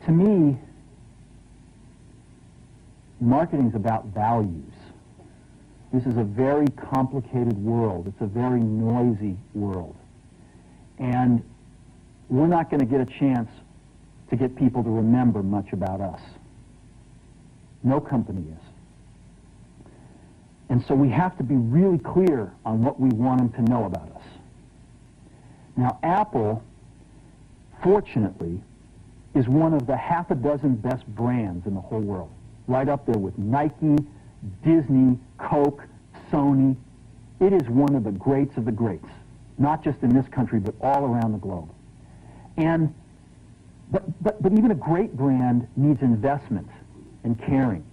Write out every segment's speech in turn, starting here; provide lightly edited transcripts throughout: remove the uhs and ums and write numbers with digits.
To me, marketing is about values. This is a very complicated world. It's a very noisy world. And we're not going to get a chance to get people to remember much about us. No company is. And so we have to be really clear on what we want them to know about us. Now, Apple, fortunately, is one of the half a dozen best brands in the whole world. Right up there with Nike, Disney, Coke, Sony. It is one of the greats of the greats, not just in this country, but all around the globe. And, but even a great brand needs investment and caring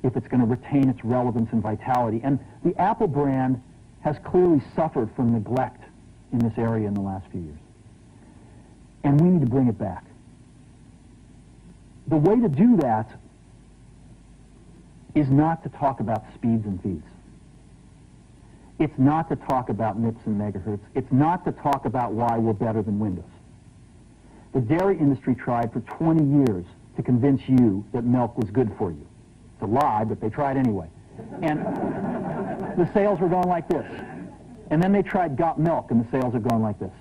if it's going to retain its relevance and vitality. And the Apple brand has clearly suffered from neglect in this area in the last few years. And we need to bring it back. The way to do that is not to talk about speeds and feeds. It's not to talk about MIPS and megahertz. It's not to talk about why we're better than Windows. The dairy industry tried for 20 years to convince you that milk was good for you. It's a lie, but they tried anyway. And the sales were going like this. And then they tried Got Milk, and the sales are going like this.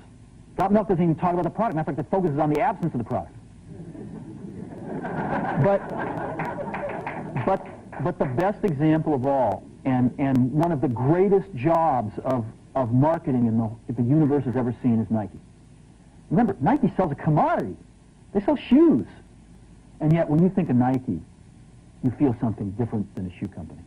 Got Milk doesn't even talk about the product. Matter of fact, it focuses on the absence of the product. But the best example of all, and one of the greatest jobs of marketing the universe has ever seen is Nike. Remember, Nike sells a commodity. They sell shoes. And yet, when you think of Nike, you feel something different than a shoe company.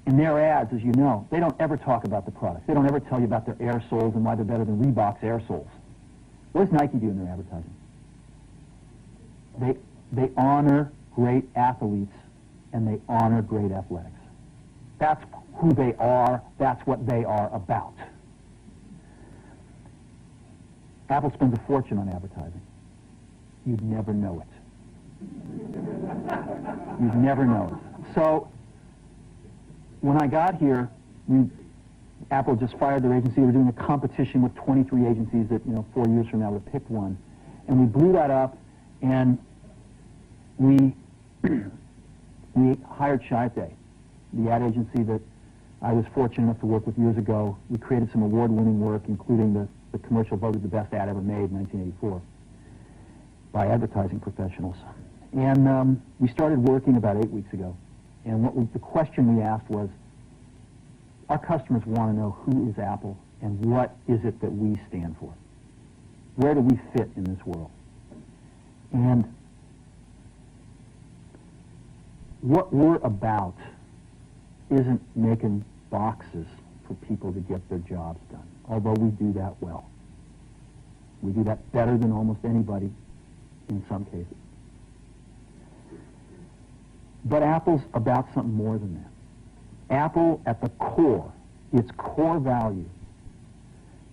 In their ads, as you know, they don't ever talk about the products. They don't ever tell you about their air soles and why they're better than Reebok's air soles. What does Nike do in their advertising? They honor great athletes and they honor great athletics. That's who they are. That's what they are about. Apple spends a fortune on advertising. You'd never know it. You'd never know it. So, when I got here, Apple just fired their agency. They were doing a competition with 23 agencies that, 4 years from now would pick one. And we blew that up, and we hired Chiat, the ad agency that I was fortunate enough to work with years ago. We created some award-winning work, including the commercial voted the best ad ever made in 1984 by advertising professionals. And we started working about 8 weeks ago. And the question we asked was, our customers want to know who is Apple and what is it that we stand for? Where do we fit in this world? And what we're about isn't making boxes for people to get their jobs done, although we do that well. We do that better than almost anybody in some cases. But Apple's about something more than that. Apple, at the core, its core value,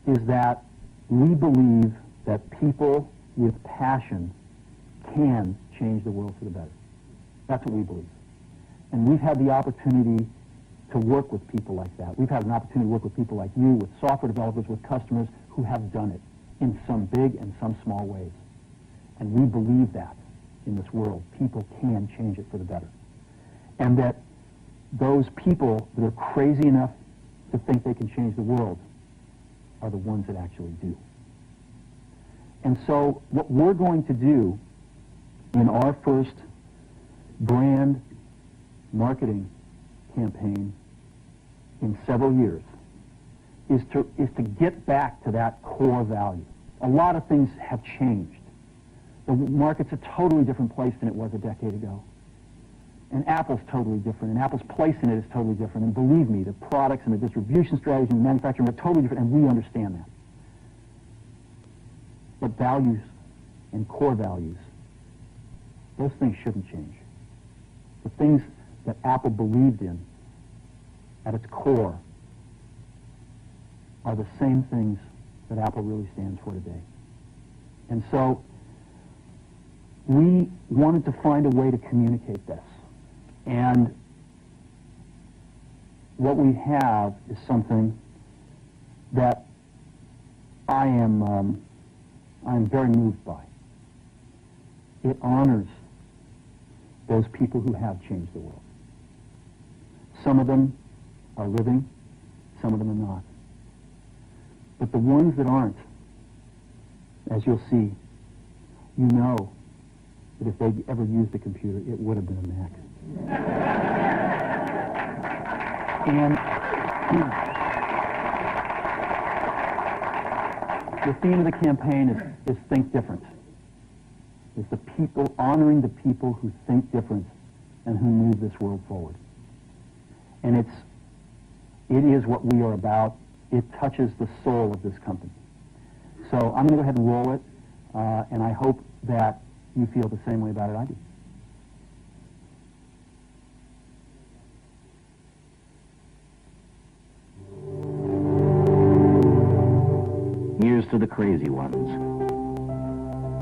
is that we believe that people with passion can change the world for the better. That's what we believe. And we've had the opportunity to work with people like that. We've had an opportunity to work with people like you, with software developers, with customers who have done it in some big and some small ways. And we believe that in this world, people can change it for the better. And that those people that are crazy enough to think they can change the world are the ones that actually do. And so what we're going to do in our first brand marketing campaign in several years is to get back to that core value. A lot of things have changed. The market's a totally different place than it was a decade ago. And Apple's totally different, and Apple's place in it is totally different. And believe me, the products and the distribution strategy and the manufacturing are totally different, and we understand that. But values and core values, those things shouldn't change. The things that Apple believed in at its core are the same things that Apple really stands for today. And so we wanted to find a way to communicate this. And what we have is something that I'm very moved by. it honors those people who have changed the world. Some of them are living, some of them are not. But the ones that aren't, as you'll see, you know that if they'd ever used a computer, it would have been a Mac. And the theme of the campaign is Think Different. It's the people, honoring the people who think different and who move this world forward. And it is what we are about. It touches the soul of this company. So I'm going to go ahead and roll it, and I hope that you feel the same way about it I do. Here's to the crazy ones,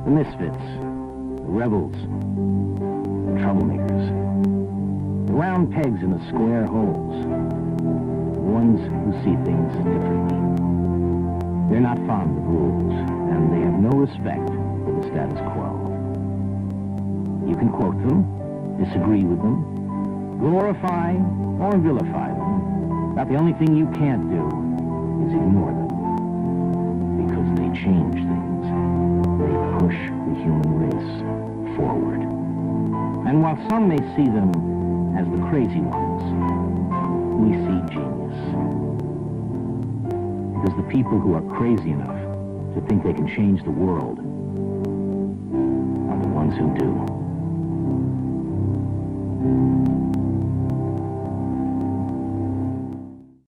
the misfits, the rebels, the troublemakers, the round pegs in the square holes, the ones who see things differently. They're not fond of rules, and they have no respect for the status quo. You can quote them, disagree with them, glorify or vilify them, but the only thing you can't do is ignore them. Because they change things. They push the human race forward. And while some may see them as the crazy ones, we see genius. Because the people who are crazy enough to think they can change the world are the ones who do.